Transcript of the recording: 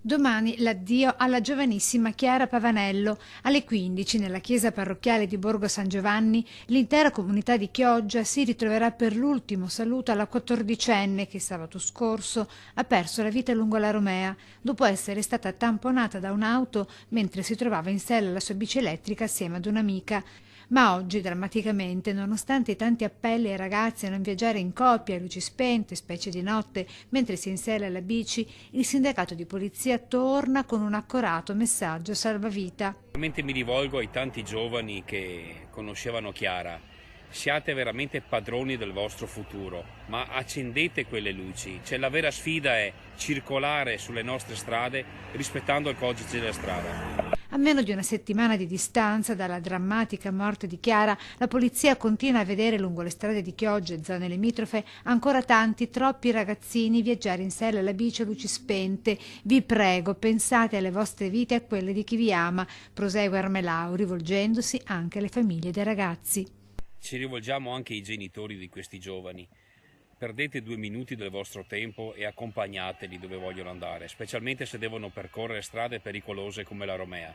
Domani l'addio alla giovanissima Chiara Pavanello. Alle 15 nella chiesa parrocchiale di Borgo San Giovanni l'intera comunità di Chioggia si ritroverà per l'ultimo saluto alla quattordicenne che sabato scorso ha perso la vita lungo la Romea dopo essere stata tamponata da un'auto mentre si trovava in sella alla sua bici elettrica assieme ad un'amica. Ma oggi, drammaticamente, nonostante i tanti appelli ai ragazzi a non viaggiare in coppia, a luci spente, specie di notte, mentre si insella alla bici, il sindacato di polizia torna con un accorato messaggio salvavita. Veramente mi rivolgo ai tanti giovani che conoscevano Chiara. Siate veramente padroni del vostro futuro, ma accendete quelle luci. Cioè, la vera sfida è circolare sulle nostre strade rispettando il codice della strada. A meno di una settimana di distanza dalla drammatica morte di Chiara, la polizia continua a vedere lungo le strade di Chioggia e zone limitrofe ancora tanti, troppi ragazzini viaggiare in sella alla bici a luci spente. Vi prego, pensate alle vostre vite e a quelle di chi vi ama, prosegue Armelau, rivolgendosi anche alle famiglie dei ragazzi. Ci rivolgiamo anche ai genitori di questi giovani. Perdete 2 minuti del vostro tempo e accompagnateli dove vogliono andare, specialmente se devono percorrere strade pericolose come la Romea.